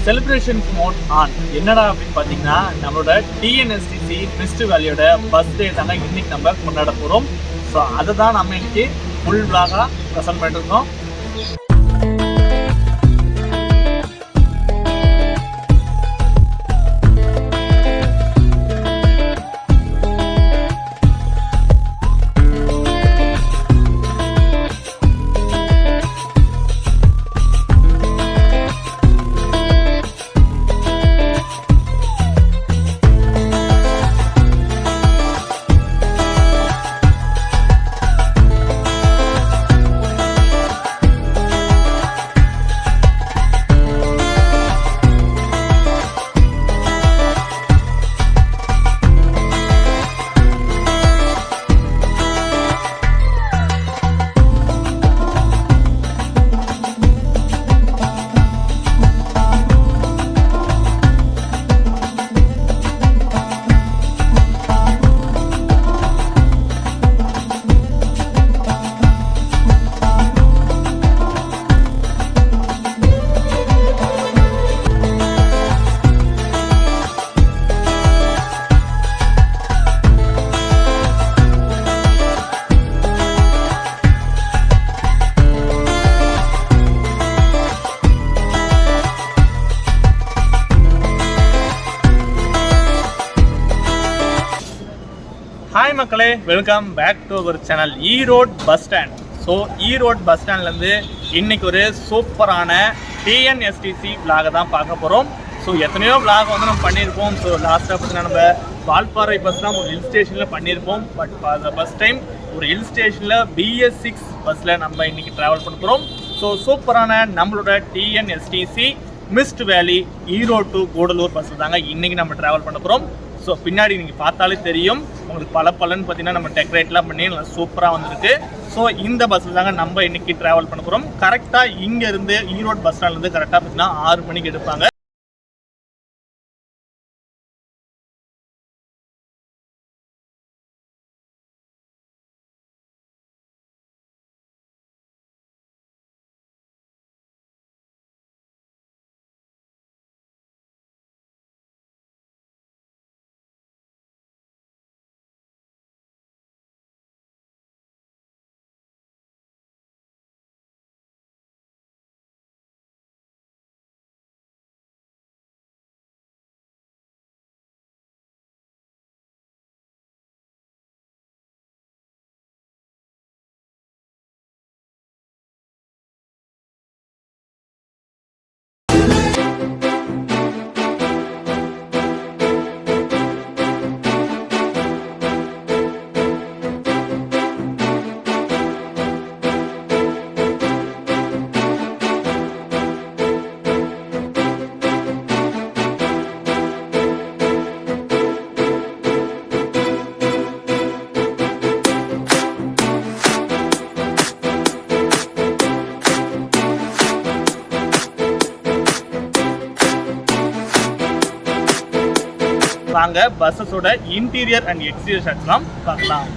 Celebration mode on. என்னடா அப்படின்னு பார்த்தீங்கன்னா, நம்மளோட டிஎன்எஸ்டிசி மிஸ்ட் வேலியோட பர்த்டே தாங்க இன்னைக்கு நம்ம கொண்டாட போகிறோம். ஸோ அதை தான் நம்ம இன்னைக்கு ஃபுல் விளாகாக ப்ரெசென்ட் பண்ணிருக்கோம். ஹாய் மக்களே, welcome back to our channel Erode bus stand. So Erode bus ஸ்டாண்ட்லேருந்து இன்றைக்கி ஒரு சூப்பரான டிஎன்எஸ்டிசி விளாகை தான் பார்க்க போகிறோம். ஸோ எத்தனையோ விளாக் வந்து நம்ம பண்ணியிருப்போம். ஸோ லாஸ்ட்டாக பார்த்தீங்கன்னா நம்ம வால்பாறை பஸ்லாம் ஒரு ஹில் ஸ்டேஷனில் பண்ணியிருப்போம். பட் ஃபர்ஸ்ட் டைம் ஒரு ஹில் ஸ்டேஷனில் BS6 பஸ்ஸில் நம்ம இன்றைக்கி ட்ராவல் பண்ண போகிறோம். ஸோ சூப்பரான நம்மளோட டிஎன்எஸ்டிசி மிஸ்ட் வேலி ஈரோடு டு கூடலூர் பஸ்ஸில் தாங்க இன்றைக்கி நம்ம ட்ராவல் பண்ண போகிறோம். ஸோ பின்னாடி நீங்கள் பார்த்தாலே தெரியும் உங்களுக்கு பலன்னு பார்த்தீங்கன்னா நம்ம டெக்கரேட்லாம் பண்ணி நல்லா சூப்பராக வந்துருக்கு. ஸோ இந்த பஸ்ஸில் தாங்க நம்ம இன்றைக்கி ட்ராவல் பண்ண போகிறோம். கரெக்டாக இங்கேருந்து ஈரோடு பஸ் ஸ்டாண்ட்லேருந்து கரெக்டாக பார்த்தீங்கன்னா 6 மணிக்கு எடுப்பாங்க. வாங்க பஸ்ஸஸோட இன்டீரியர் அண்ட் எக்ஸ்டீரியர் ஷாட்ஸ்லாம் பார்க்கலாம்.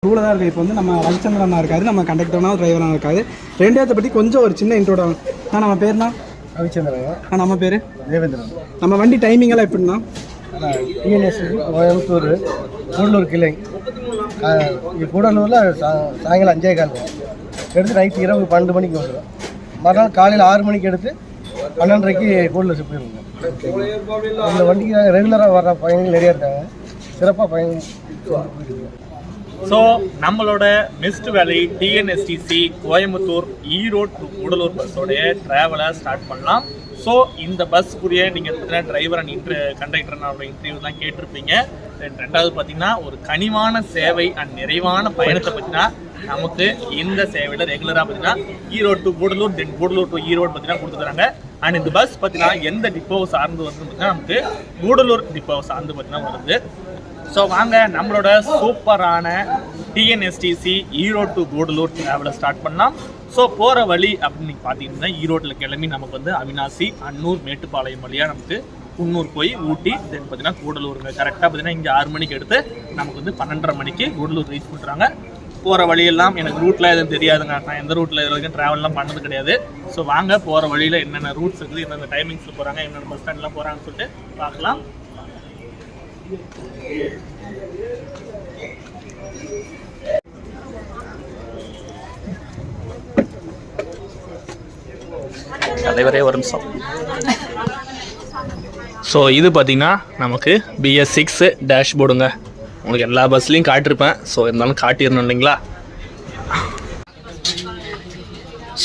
ரூல தான் இருக்குது. இப்போ வந்து நம்ம ரவிச்சந்திரனா இருக்காது, நம்ம கண்டக்டர்னா டிரைவராக இருக்காது. ரெண்டாயிரத்தை பற்றி கொஞ்சம் ஒரு சின்ன இன்ட்ரோட. நம்ம பேர்னா ரவிச்சந்திரன். நம்ம பேர் தேவேந்திரன். நம்ம வண்டி டைமிங் எல்லாம் எப்படின்னா டிஎன்எஸ்டி கோயம்புத்தூர் கூடலூர் கிளை. கூடலூரில் சாயங்காலம் 5:15 எடுத்து நைட்டு இரவு 12 மணிக்கு வந்துடும். மறுநாள் காலையில் 6 மணிக்கு எடுத்து 12:30க்கு கூடலூர் ஷிஃப்ட் பண்ணுவோம். இந்த வண்டிக்கு ரெகுலராக வர்ற பயணிகள் நிறைய இருக்காங்க. சிறப்பாக பயணம் போயிட்டு. ஸோ நம்மளோட mist valley TNSTC Coimbatore Erode to Gudalur பஸ்ஸோடைய ட்ராவலை ஸ்டார்ட் பண்ணலாம். ஸோ இந்த பஸ்க்குரிய நீங்கள் பார்த்தீங்கன்னா டிரைவர் அண்ட் கண்டக்டர்னோட இன்டர்வியூலாம் கேட்டிருப்பீங்க. ரெண்டாவது பார்த்தீங்கன்னா ஒரு கனிவான சேவை அண்ட் நிறைவான பயணத்தை பார்த்தீங்கன்னா நமக்கு இந்த சேவையில் ரெகுலராக பார்த்தீங்கன்னா Erode to Gudalur, then Gudalur to Erode பார்த்தீங்கன்னா கொடுத்துருக்காங்க. அண்ட் இந்த பஸ் பார்த்தீங்கன்னா எந்த டிப்போவை சார்ந்து வருதுன்னு பார்த்தீங்கன்னா நமக்கு கூடலூர் டிப்போவை சார்ந்து பார்த்தீங்கன்னா வருது. ஸோ வாங்க நம்மளோட சூப்பரான டிஎன்எஸ்டிசி ஈரோடு டு கூடலூர் ட்ராவலை ஸ்டார்ட் பண்ணலாம். ஸோ போகிற வழி அப்படின்னு பார்த்தீங்கன்னா ஈரோட்டில் கிளம்பி நமக்கு வந்து அவினாசி, அன்னூர், மேட்டுப்பாளையம் வழியாக நமக்கு குன்னூர் போய் ஊட்டி, தென் பார்த்தீங்கன்னா கூடலூருங்க. கரெக்டாக பார்த்தீங்கன்னா இங்கே 6 மணிக்கு எடுத்து நமக்கு வந்து 12:30 மணிக்கு கூடலூர் ரீச் பண்ணுறாங்க. போகிற வழியெல்லாம் எனக்கு ரூட்டில் எதுவும் தெரியாதுங்க, நான் எந்த ரூட்டில் இது வரைக்கும் ட்ராவல்லாம் பண்ணது கிடையாது. ஸோ வாங்க போகிற வழியில் என்னென்ன ரூட்ஸ் இருக்குது, என்னென்ன டைமிங்ஸில் போகிறாங்க, என்னென்ன பஸ் ஸ்டாண்ட்லாம் போகிறாங்கன்னு சொல்லிட்டு பார்க்கலாம். தலைவரே ஒரு நிமிஷம். ஸோ இது பார்த்தீங்கன்னா நமக்கு BS6 டேஷ்போர்டுங்க. உங்களுக்கு எல்லா பஸ்லேயும் காட்டியிருப்பேன். ஸோ இருந்தாலும் காட்டிடணும் இல்லைங்களா.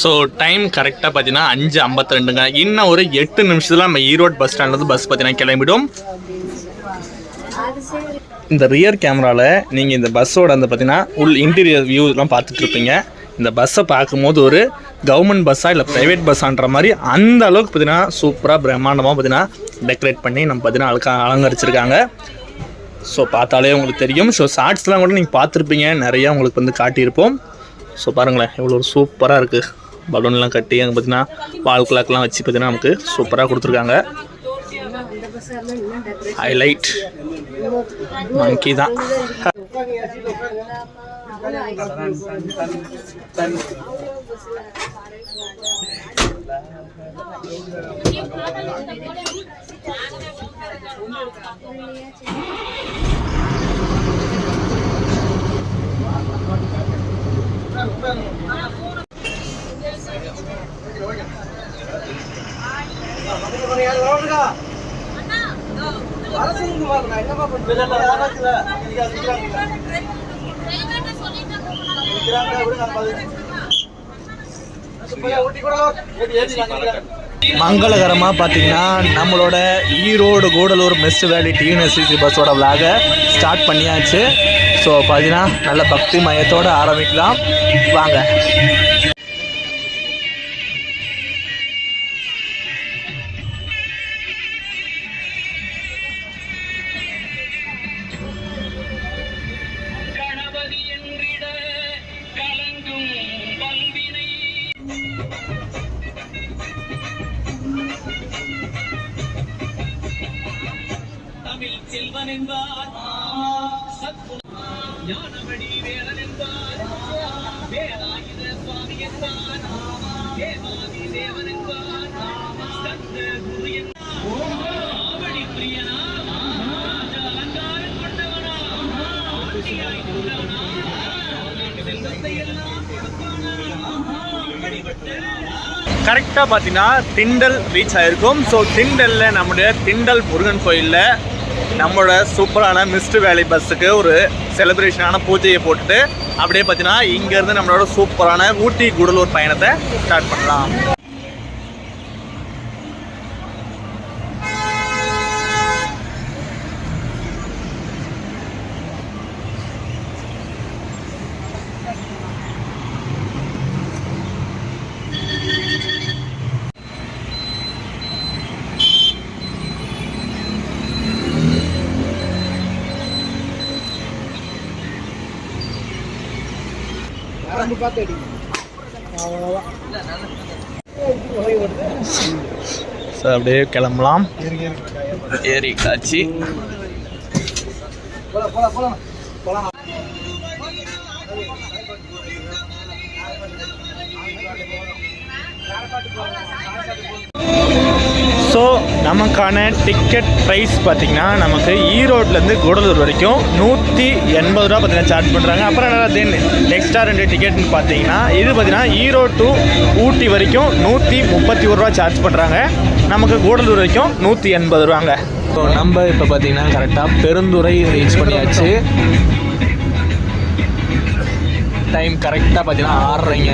ஸோ டைம் கரெக்டாக பார்த்தீங்கன்னா 5:52ங்க. இன்னும் ஒரு 8 நிமிஷத்தில் நம்ம ஈரோடு பஸ் ஸ்டாண்ட்லேருந்து பஸ் பார்த்தீங்கன்னா கிளம்பிடும். இந்த ரியர் கேமராவில் நீங்கள் இந்த பஸ்ஸோட அந்த பார்த்தீங்கன்னா இன்டீரியர் வியூலாம் பார்த்துட்ருப்பீங்க. இந்த பஸ்ஸை பார்க்கும்போது ஒரு கவர்மெண்ட் பஸ்ஸாக இல்லை ப்ரைவேட் பஸ்ஸான்ற மாதிரி அந்த அளவுக்கு பார்த்தீங்கன்னா சூப்பராக பிரம்மாண்டமாக பார்த்தீங்கன்னா டெக்கரேட் பண்ணி நம்ம பார்த்தீங்கன்னா அலங்கரிச்சிருக்காங்க. ஸோ பார்த்தாலே உங்களுக்கு தெரியும். ஸோ ஷார்ட்ஸ்லாம் கூட நீங்கள் பார்த்துருப்பீங்க, நிறையா உங்களுக்கு வந்து காட்டியிருப்போம். ஸோ பாருங்களேன் எவ்வளோ ஒரு சூப்பராக இருக்குது. பலூன்லாம் கட்டி அங்கே பார்த்தீங்கன்னா வால் கிளாக்லாம் வச்சு பார்த்தீங்கன்னா நமக்கு சூப்பராக கொடுத்துருக்காங்க. ஹைலைட் மங்கி தான். மங்களகரமாக பார்த்தீங்கன்னா நம்மளோட Erode Gudalur mist valley TNSTC பஸ்ஸோட விளாகை start பண்ணியாச்சு. ஸோ பார்த்தீங்கன்னா நல்ல பக்தி மயத்தோடு ஆரம்பிக்கலாம் வாங்க. கரெக்டாக பார்த்தீங்கன்னா திண்டல் ரீச் ஆகிருக்கும். ஸோ திண்டலில் நம்முடைய திண்டல் முருகன் கோயிலில் நம்மளோட சூப்பரான மிஸ்ட் வேலி பஸ்ஸுக்கு ஒரு செலிப்ரேஷனான பூஜையை போட்டுட்டு அப்படியே பார்த்தீங்கன்னா இங்கேருந்து நம்மளோட சூப்பரான ஊட்டி கூடலூர் பயணத்தை ஸ்டார்ட் பண்ணலாம். அப்படியே கிளம்பலாம். ஏரி காட்சி ஸோ நமக்கான டிக்கெட் ப்ரைஸ் பார்த்திங்கன்னா நமக்கு ஈரோட்லேருந்து கூடலூர் வரைக்கும் 180 ரூபா பார்த்தீங்கன்னா சார்ஜ் பண்ணுறாங்க. அப்புறம் என்ன தென் எக்ஸ்ட்ரா 2 டிக்கெட்னு பார்த்தீங்கன்னா இது பார்த்திங்கன்னா ஈரோடு டு ஊட்டி வரைக்கும் 131 ரூபா சார்ஜ் பண்ணுறாங்க. நமக்கு கூடலூர் வரைக்கும் 180 ரூபாங்க. ஸோ நம்ம இப்போ பார்த்திங்கன்னா கரெக்டாக பெருந்துறை ரீச் பண்ணியாச்சு. டைம் கரெக்டாக பார்த்தீங்கன்னா 6:30ங்க.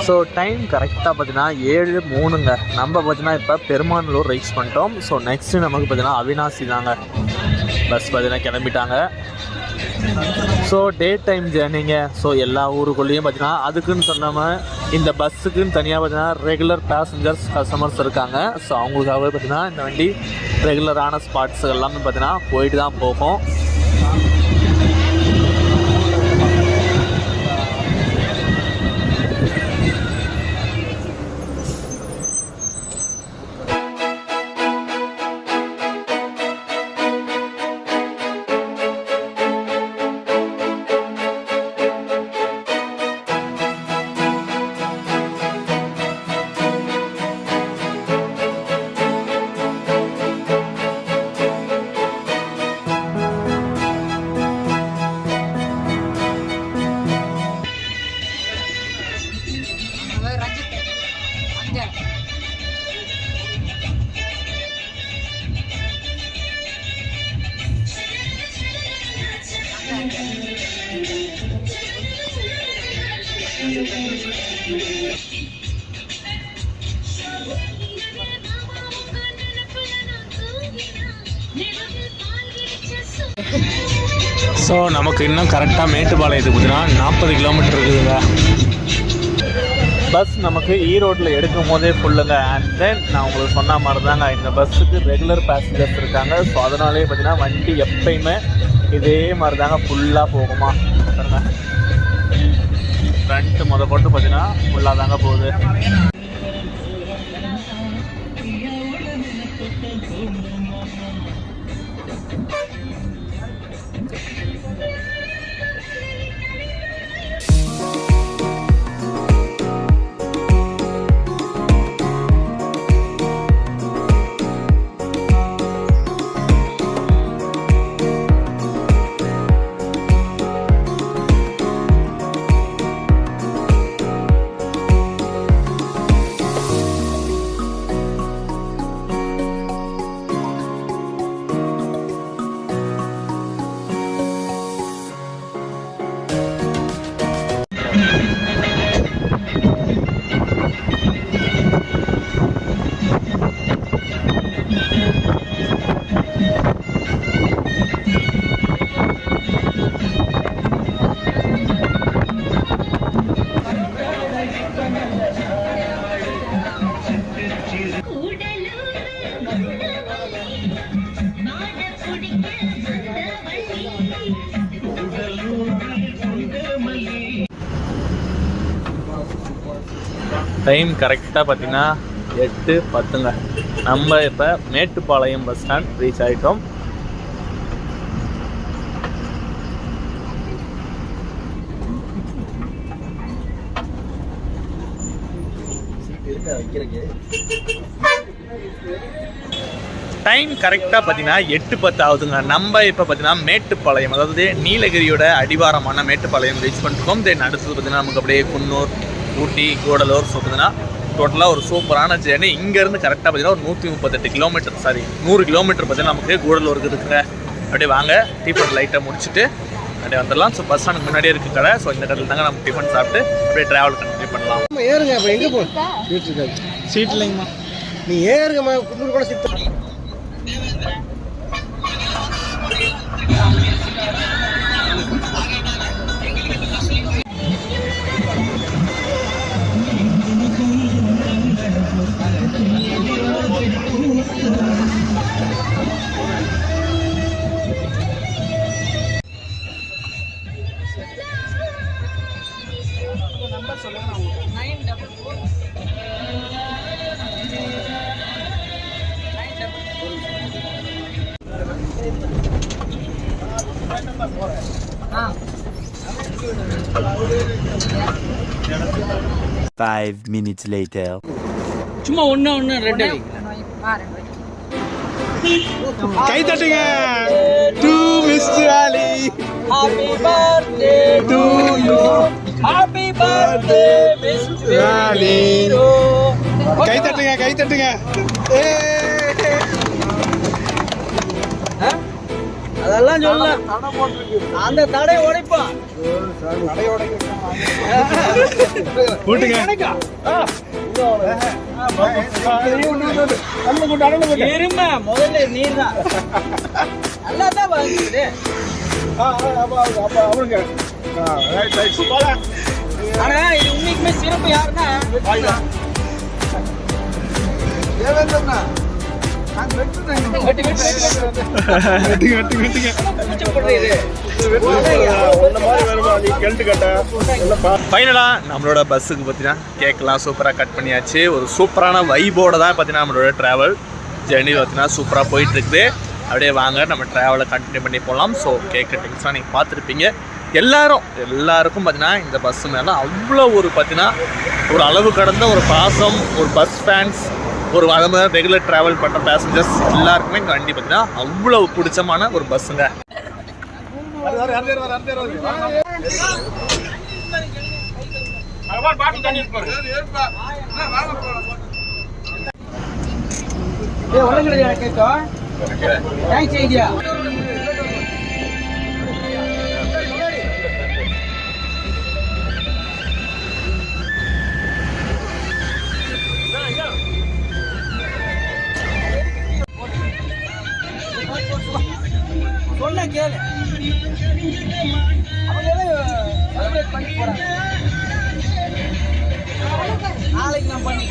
ஸோ டைம் கரெக்டாக பார்த்தீங்கன்னா 7:03ங்க. நம்ம பார்த்தீங்கன்னா இப்போ பெருமானூர் ரீச் பண்ணிட்டோம். ஸோ நெக்ஸ்ட்டு நமக்கு பார்த்தீங்கன்னா அவினாசி தாங்க. பஸ் பார்த்தீங்கன்னா கிளம்பிட்டாங்க. ஸோ டே டைம் ஜேர்னிங்க. ஸோ எல்லா ஊருக்குள்ளேயும் பார்த்தீங்கன்னா அதுக்குன்னு சொன்னாமல் இந்த பஸ்ஸுக்குன்னு தனியாக பார்த்தீங்கன்னா ரெகுலர் பேசஞ்சர்ஸ் கஸ்டமர்ஸ் இருக்காங்க. ஸோ அவங்களுக்காகவே பார்த்தீங்கன்னா இந்த வண்டி ரெகுலரான ஸ்பாட்ஸ் எல்லாமே பார்த்தீங்கன்னா போயிட்டு தான் போகும். ஸோ நமக்கு இன்னும் கரெக்டாக மேட்டுப்பாளையத்துக்கு பார்த்தீங்கன்னா 40 கிலோமீட்டர் இருக்குதுங்க. பஸ் நமக்கு ஈரோட்டில் எடுக்கும் போதே ஃபுல்லுங்க. அண்ட் தென் நான் உங்களுக்கு சொன்ன மாதிரி தாங்க இந்த பஸ்ஸுக்கு ரெகுலர் பேசஞ்சர்ஸ் இருக்காங்க. ஸோ அதனாலே பார்த்தீங்கன்னா வண்டி எப்பயுமே இதே மாதிரி தாங்க ஃபுல்லாக போகுமா. பாருங்க ஃப்ரண்ட்டு கொண்டு பார்த்தீங்கன்னா ஃபுல்லாக தாங்க போகுது. டைம் கரெக்டாக பார்த்தீங்கன்னா 8:10ங்க. நம்ம இப்போ மேட்டுப்பாளையம் பஸ் ஸ்டாண்ட் ரீச் ஆகிட்டோம். டைம் கரெக்டாக பார்த்தீங்கன்னா 8:10 ஆகுதுங்க. நம்ம இப்போ பார்த்தீங்கன்னா மேட்டுப்பாளையம், அதாவது நீலகிரியோட அடிவாரமான மேட்டுப்பாளையம் ரீச் பண்ணிருக்கோம். தென் அடுத்தது பார்த்தீங்கன்னா நமக்கு அப்படியே குன்னூர், ஊட்டி, கூடலூர். ஸோ பார்த்தீங்கன்னா டோட்டலாக ஒரு சூப்பரான ஜேர்னி. இங்கேருந்து கரெக்டாக பார்த்தீங்கன்னா ஒரு 138 கிலோமீட்டர், 100 கிலோமீட்டர் பார்த்தீங்கன்னா நமக்கு கூடலூருக்கு இருக்குங்க. அப்படியே வாங்க டிஃபன் லைட்டாக முடிச்சுட்டு அப்படியே வந்துடலாம். ஸோ பஸ் ஸ்டாண்டுக்கு முன்னாடியே இருக்குது கடை. ஸோ இந்த கடையில் தாங்க நம்ம டிஃபன் சாப்பிட்டு அப்படியே ட்ராவல் கண்டினியூ பண்ணலாம். ஏறுங்க. அப்போ எங்கே போகணும்? சீட் இல்லைங்கம்மா. நீ ஏறுங்கம்மா. குன்னூர் கூட சித்த Five minutes later. சும்மா ஒண்ணு ரெண்டு கை தட்டுங்க. To mister Ali. Happy birthday to you. Happy birthday mister Ali. கை தட்டுங்க, கை தட்டுங்க. அதெல்லாம் சொல்ல அந்த தடை உடைப்பா. கூட்டுங்க. எருமை முதல்ல நீர் தான் நல்லா தான் வாங்குது. ஆனா இது உண்மைக்குமே சிறப்பு யாருன்னா ஃபைனலாக நம்மளோட பஸ்ஸுக்கு பார்த்தீங்கன்னா கேக்கெல்லாம் சூப்பராக கட் பண்ணியாச்சு. ஒரு சூப்பரான வைபோட தான் பார்த்தீங்கன்னா நம்மளோட ட்ராவல் ஜெர்னி பார்த்தீங்கன்னா சூப்பராக போயிட்டுருக்குது. அப்படியே வாங்க நம்ம ட்ராவலை கண்டினியூ பண்ணி போகலாம். ஸோ கேக் கட்டிங்ஸ்லாம் நீங்கள் பார்த்துருப்பீங்க. எல்லாருக்கும் பார்த்தீங்கன்னா இந்த பஸ்ஸு மேலே அவ்வளோ ஒரு பார்த்தீங்கன்னா ஒரு அளவு கடந்த ஒரு பாசம், ஒரு பஸ் ஃபேன்ஸ், ஒரு அது மாதிரி ரெகுலர் ட்ராவல் பண்ணுற பேசஞ்சர்ஸ் எல்லாருக்குமே இங்கே வண்டி பார்த்தீங்கன்னா அவ்வளோ பிடிச்சமான ஒரு பஸ்ஸுங்க. சொன்ன கேளு. அவங்க பண்ணி போறாங்க. நாளைக்கு நான் பண்ணி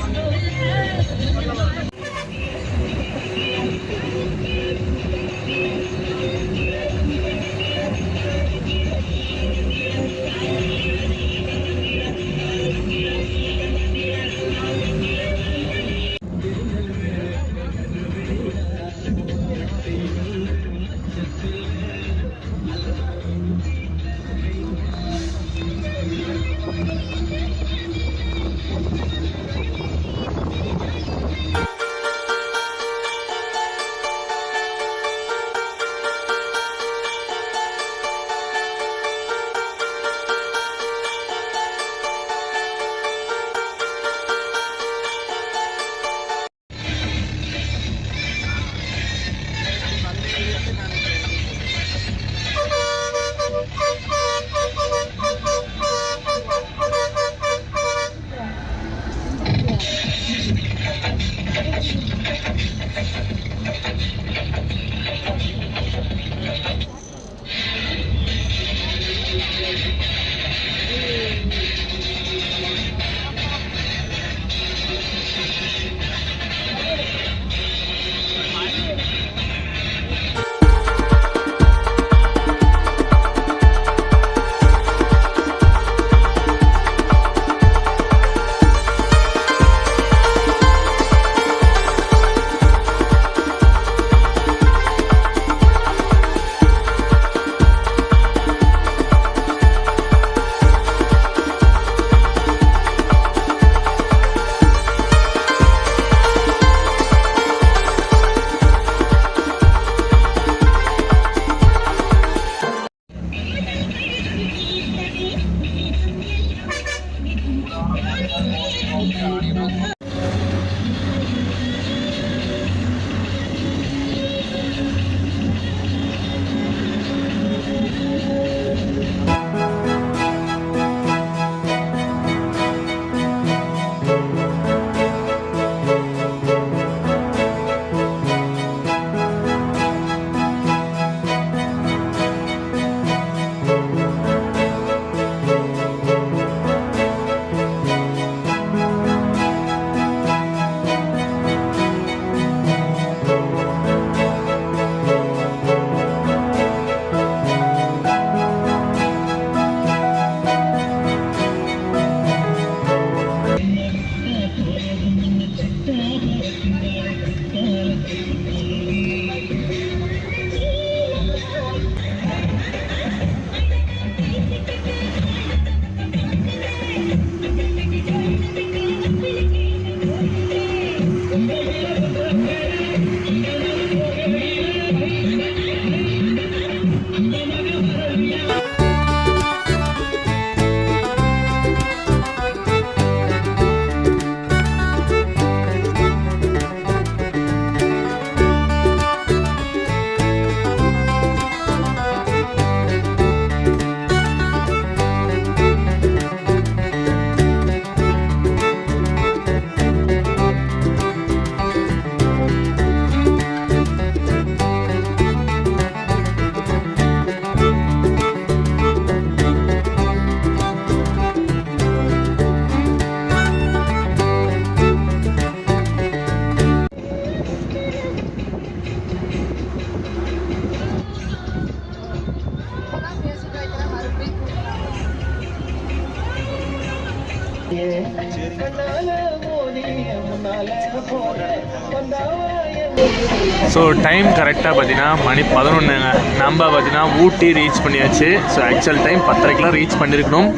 ஸோ டைம் கரெக்டாக பார்த்தீங்கன்னா மணி 11ங்க. நம்ம பார்த்தீங்கன்னா ஊட்டி ரீச் பண்ணியாச்சு. ஸோ ஆக்சுவல் டைம் 10:30க்கெலாம் ரீச் பண்ணியிருக்கணும்.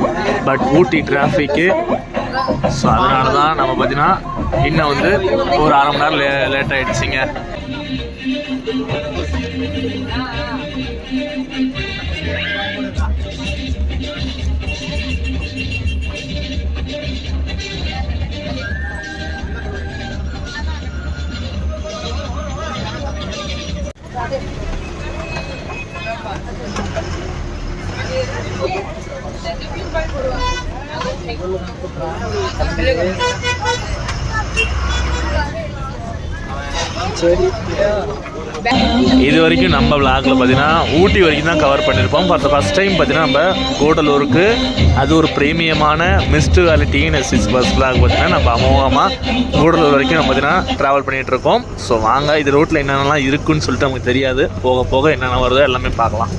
But Ooty traffic. ஸோ அதனால தான் நம்ம பார்த்தீங்கன்னா இன்னும் வந்து ஒரு 1/2 மணி நேரம் லேட் ஆகிடுச்சிங்க. இது வரைக்கும் நம்ம விளாக்ல பார்த்தீங்கன்னா ஊட்டி வரைக்கும் தான் கவர் பண்ணியிருப்போம். ஃபார் த ஃபஸ்ட் டைம் பார்த்தீங்கன்னா நம்ம கூடலூருக்கு, அது ஒரு பிரீமியமான mist valley TNSTC bus vlog பார்த்தீங்கன்னா நம்ம அமோகமாக கூடலூர் வரைக்கும் நம்ம பார்த்தீங்கன்னா ட்ராவல் பண்ணிகிட்ருக்கோம். ஸோ வாங்க, இது ரோட்டில் என்னென்னலாம் இருக்குன்னு சொல்லிட்டு நமக்கு தெரியாது. போக போக என்னென்ன வருதோ எல்லாமே பார்க்கலாம்.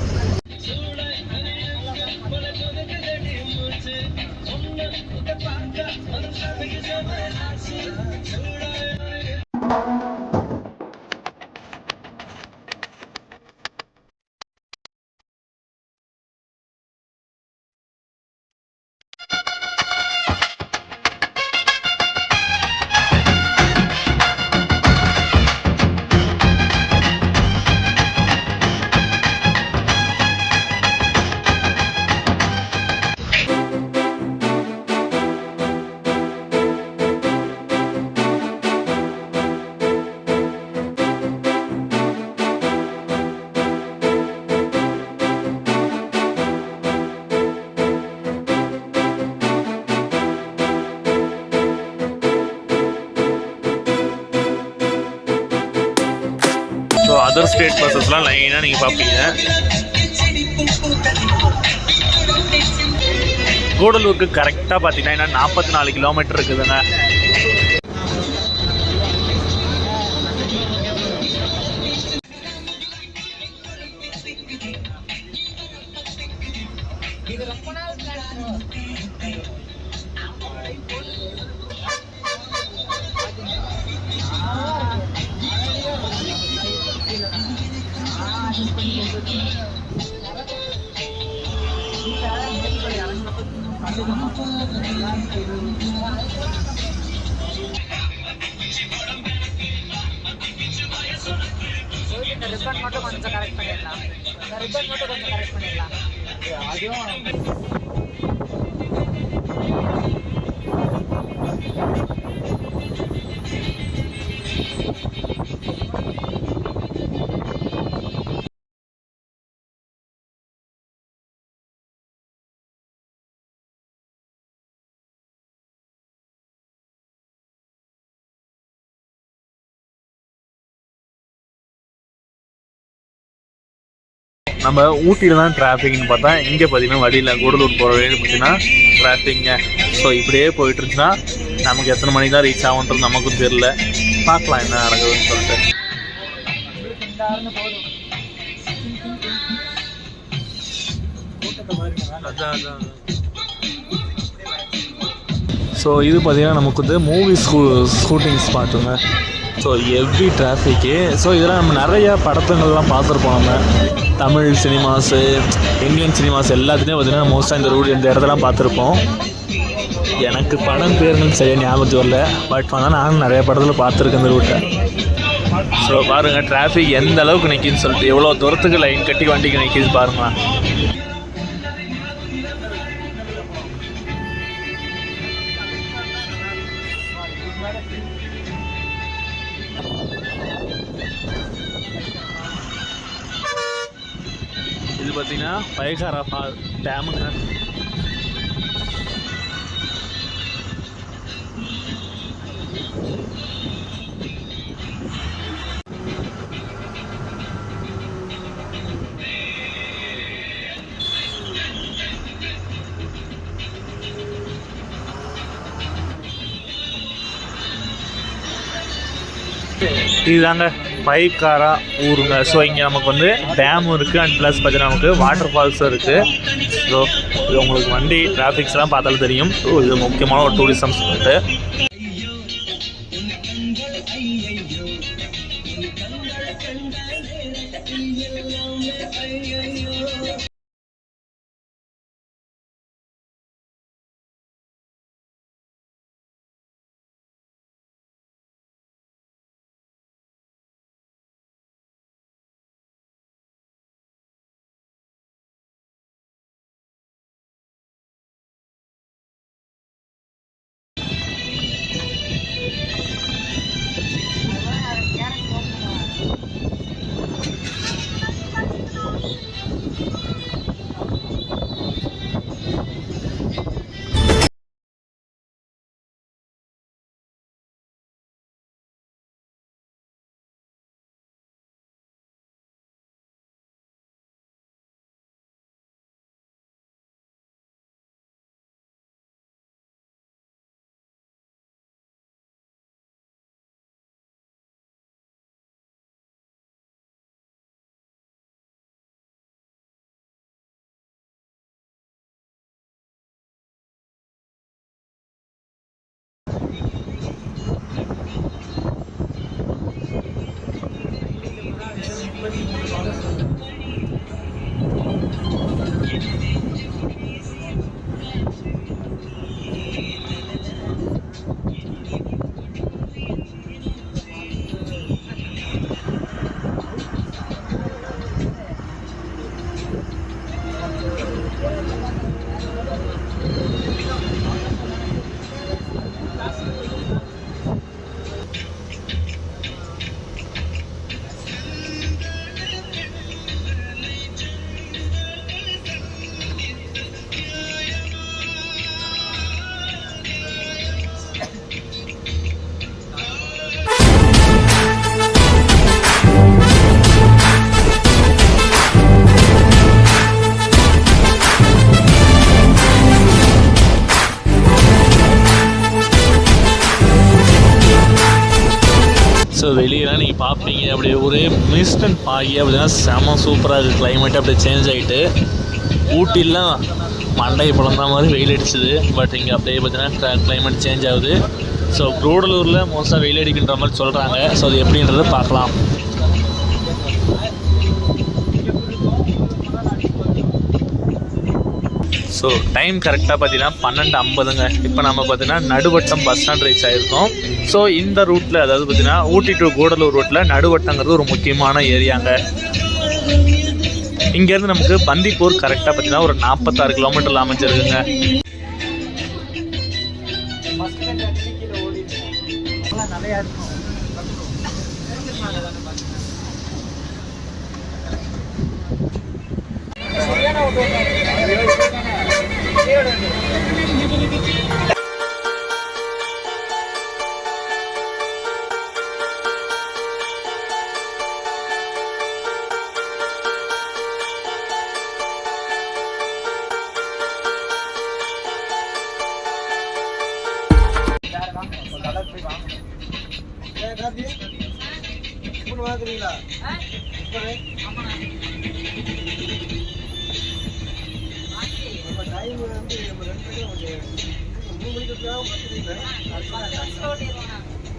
ஸோ அதர் ஸ்டேட் பஸ்ஸஸ்லாம் லைனாக நீங்கள் பார்ப்பீங்க. கூடலூருக்கு கரெக்டாக பார்த்தீங்கன்னா 44 கிலோமீட்டர் இருக்குதுங்க. ரிப்பன் மட்டும் கொஞ்சம் கரெக்ட் பண்ணிடலாம். நம்ம ஊட்டியில் தான் டிராஃபிக்னு பார்த்தா இங்கே பார்த்தீங்கன்னா வழியில் கூடலூர் போகிற வழியில் பார்த்தீங்கன்னா டிராஃபிக்ங்க. ஸோ இப்படியே போயிட்டு இருந்துச்சுன்னா நமக்கு எத்தனை மணிக்கு தான் ரீச் ஆகுன்றது நமக்கும் தெரியல. பார்க்கலாம் என்ன நடக்குதுன்னு சொல்லிட்டு. ஸோ இது பார்த்தீங்கன்னா நமக்கு வந்து மூவி ஷூட்டிங் ஸ்பாட்டுங்க. ஸோ எவ்ரி டிராஃபிக்கு. ஸோ இதெல்லாம் நம்ம நிறையா படத்துங்கள்லாம் பார்த்துருப்போம். நம்ம தமிழ் சினிமாஸு, இந்தியன் சினிமாஸ் எல்லாத்துலேயும் பார்த்தீங்கன்னா மோஸ்ட்டாக இந்த இடத்தெல்லாம் பார்த்துருப்போம். எனக்கு படம் பேருங்கள் சரியாக ஞாபகத்து வரல. பட் ஆனால் நானும் நிறைய படத்தில் பார்த்துருக்கேன் இந்த ரூட்டை. ஸோ பாருங்கள் டிராஃபிக் எந்த அளவுக்கு நிற்கிதுன்னு சொல்லிட்டு, எவ்வளோ தூரத்துக்கு லைன் கட்டி வண்டிக்கு நிற்கிது பாருங்களேன். இது பார்த்தீங்கன்னா பைகாரா டேமுங்க. இதுதாங்க பைக்காரா ஊருங்க. ஸோ இங்கே நமக்கு வந்து டேமும் இருக்குது அண்ட் ப்ளஸ் பார்த்தீங்கன்னா நமக்கு வாட்டர் ஃபால்ஸும் இருக்குது. ஸோ இது உங்களுக்கு வண்டி டிராஃபிக்ஸ்லாம் பார்த்தாலும் தெரியும். ஸோ இது முக்கியமான ஒரு டூரிசம் ஸ்பாட்டு. ஸோ வெளியெல்லாம் நீங்கள் பார்ப்பீங்க அப்படியே ஒரே மிஸ்ட் அண்ட் பாகி அப்படின்னா செம சூப்பராக இருக்குது. கிளைமேட் அப்படியே சேஞ்ச் ஆகிட்டு ஊட்டிலாம் மண்டை பிளந்த மாதிரி வெயில் அடிச்சுது. பட் இங்கே அப்படியே பார்த்தீங்கன்னா கிளைமேட் சேஞ்ச் ஆகுது. ஸோ கூடலூரில் மோஸ்ட்டாக வெயில் அடிக்கின்ற மாதிரி சொல்கிறாங்க. ஸோ அது எப்படின்றத பார்க்கலாம். ஸோ டைம் கரெக்டாக பார்த்தீங்கன்னா 12:50ங்க. இப்போ நம்ம பார்த்தீங்கன்னா நடுவட்டம் பஸ் ஸ்டாண்ட் ரீச் ஆகிருக்கோம். ஸோ இந்த ரூட்டில் அதாவது பார்த்தீங்கன்னா ஊட்டி டு கூடலூர் ரூட்டில் நடுவட்டங்கிறது ஒரு முக்கியமான ஏரியாங்க. இங்கேருந்து நமக்கு பந்திப்பூர் கரெக்டாக பார்த்தீங்கன்னா ஒரு 46 கிலோமீட்டரில் அமைஞ்சிருக்குங்க.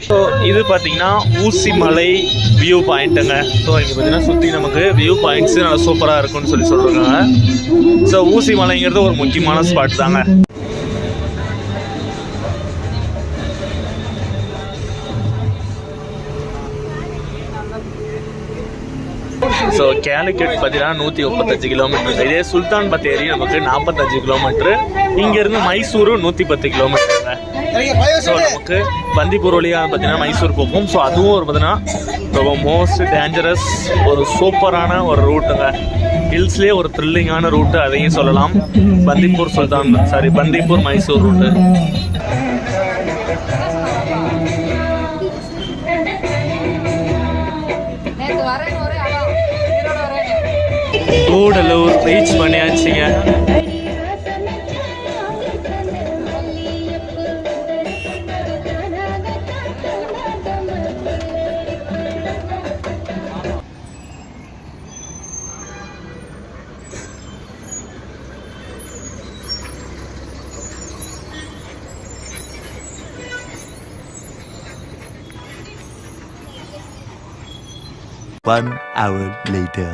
ஸோ இது பார்த்தீங்கன்னா ஊசி மலை வியூ பாயிண்ட்டுங்க. ஸோ இங்கே பார்த்தீங்கன்னா சுற்றி நமக்கு வியூ பாயிண்ட்ஸு நல்லா சூப்பராக இருக்குன்னு சொல்லியிருக்காங்க. ஸோ ஊசி மலைங்கிறது ஒரு முக்கியமான ஸ்பாட் தாங்க. ஸோ கேலிக்கட் பார்த்தீங்கன்னா 135 கிலோமீட்டர். இதே சுல்தான் பத்தேரி நமக்கு 45 கிலோமீட்ரு. இங்கேருந்து மைசூரு 110 கிலோமீட்டருங்க. ஸோ நமக்கு பந்திப்பூர் வழியாக பார்த்தீங்கன்னா மைசூர் போகும். ஸோ அதுவும் ஒரு பார்த்தீங்கன்னா ரொம்ப மோஸ்ட் டேஞ்சரஸ் ஒரு சூப்பரான ஒரு ரூட்டுங்க. ஹில்ஸ்லேயே ஒரு த்ரில்லிங்கான ரூட்டு அதையும் சொல்லலாம். பந்திப்பூர் மைசூர் ரூட்டு. கூடலூர் ரீச் பண்ணியாச்சுங்க. 1 hour later.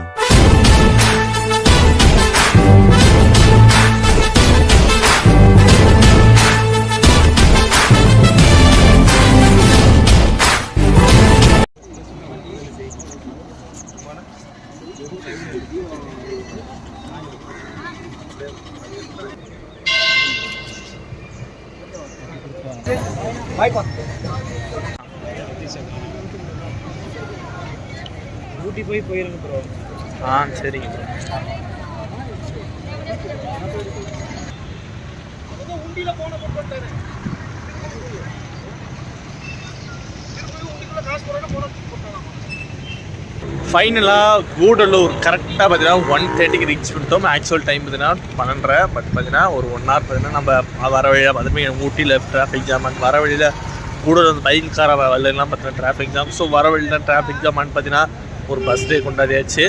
ஊட்டி போயிருங்க ப்ரோ. சரிங்க ஃபைனலாக கூடலூர் கரெக்டாக பார்த்தீங்கன்னா 1:30க்கு ரீச் பண்ணிட்டோம். ஆக்சுவல் டைம் பார்த்தீங்கன்னா 12:30. பட் பார்த்தீங்கன்னா ஒரு 1 hour பார்த்தீங்கன்னா நம்ம வர வழியில் பார்த்தீங்கன்னா ஊட்டியில் டிராஃபிக் ஜாம், அண்ட் வர வழியில் கூடலூர் வந்து பைக்கார வரலாம் பார்த்தீங்கன்னா டிராஃபிக் ஜாம். ஸோ வர வழியில் டிராஃபிக் ஜாமான்னு பார்த்தீங்கன்னா ஒரு பஸ் டே கொண்டாடியாச்சு.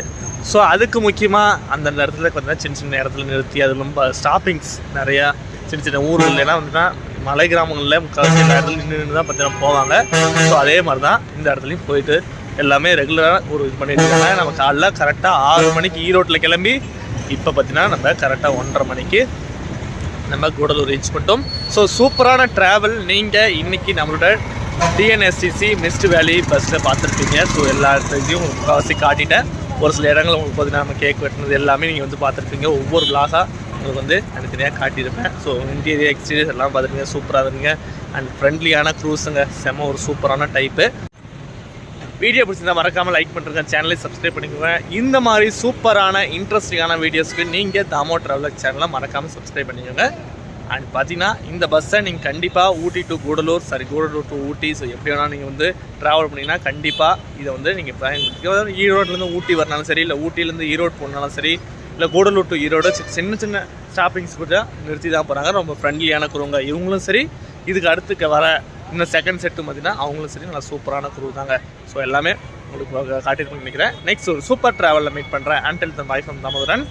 ஸோ அதுக்கு முக்கியமாக அந்தந்த இடத்துல பார்த்தீங்கன்னா சின்ன சின்ன இடத்துல நிறுத்தி அது ரொம்ப ஸ்டாப்பிங்ஸ் நிறையா சின்ன சின்ன ஊர்கள்லாம் வந்துன்னா மலை கிராமங்களில் முக்கால்வாசி எல்லா இடத்துல நின்று தான் பார்த்தீங்கன்னா போவாங்க. ஸோ அதே மாதிரி தான் இந்த இடத்துலையும் போயிட்டு எல்லாமே ரெகுலராக ஒரு இது பண்ணிட்டு இருக்காங்க. நம்ம காலைல கரெக்டாக 6 மணிக்கு ஈரோட்டில் கிளம்பி இப்போ பார்த்தீங்கன்னா நம்ம கரெக்டாக 1:30 மணிக்கு நம்ம கூடலூர் ரீச் பண்ணிட்டோம். ஸோ சூப்பரான ட்ராவல். நீங்கள் இன்றைக்கி நம்மளோட டிஎன்எஸ்டிசி மிஸ்ட் வேலி பஸ்ஸில் பார்த்துருப்பீங்க. ஸோ எல்லா இடத்துலையும் முக்கால்வாசி காட்டிட்டேன். ஒரு சில இடங்கள் உங்களுக்கு பார்த்தீங்கன்னா நம்ம கேக் வெட்டினது எல்லாமே நீங்கள் வந்து பார்த்துருப்பீங்க. ஒவ்வொரு விலாகாக உங்களுக்கு வந்து தனித்தனியாக காட்டியிருப்பேன். ஸோ இன்டீரியர் எக்ஸ்டீரியர் எல்லாம் பார்த்துருப்பீங்க. சூப்பராக இருந்தீங்க அண்ட் ஃப்ரெண்ட்லியான க்ரூஸுங்க. செம்ம ஒரு சூப்பரான டைப்பு. வீடியோ பிடிச்சிருந்தா மறக்காமல் லைக் பண்ணுறங்க, சேனலை சப்ஸ்கிரைப் பண்ணிக்கோங்க. இந்த மாதிரி சூப்பரான இன்ட்ரெஸ்டிங்கான வீடியோஸ்க்கு நீங்கள் தாமோ ட்ராவலர் சேனலை மறக்காமல் சப்ஸ்கிரைப் பண்ணிக்கோங்க. அண்ட் பார்த்தீங்கன்னா இந்த பஸ்ஸை நீங்கள் கண்டிப்பாக Ooty to Gudalur, Gudalur to Ooty, so எப்படி வேணால் நீங்கள் வந்து ட்ராவல் பண்ணிங்கன்னா கண்டிப்பாக இதை வந்து நீங்கள் பயன்படுத்தி ஈரோட்லேருந்து ஊட்டி வரனாலும் சரி, இல்லை ஊட்டிலேருந்து ஈரோடு போனாலும் சரி, இல்லை கூடலூர் டு ஈரோடு சின்ன சின்ன ஸ்டாப்பிங்ஸ் கூட நிறுத்தி தான் போகிறாங்க. ரொம்ப ஃப்ரெண்ட்லியான குருங்க இவங்களும் சரி. இதுக்கு அடுத்து வர இன்னும் செகண்ட் செட்டு பார்த்தீங்கன்னா அவங்களும் சரி நல்லா சூப்பரான குரூ தாங்க. ஸோ எல்லாமே உங்களுக்கு காட்டியிருக்குன்னு நினைக்கிறேன். நெக்ஸ்ட் ஒரு சூப்பர் ட்ராவலில் மீட் பண்ணுறேன். Until then by from Damodaran.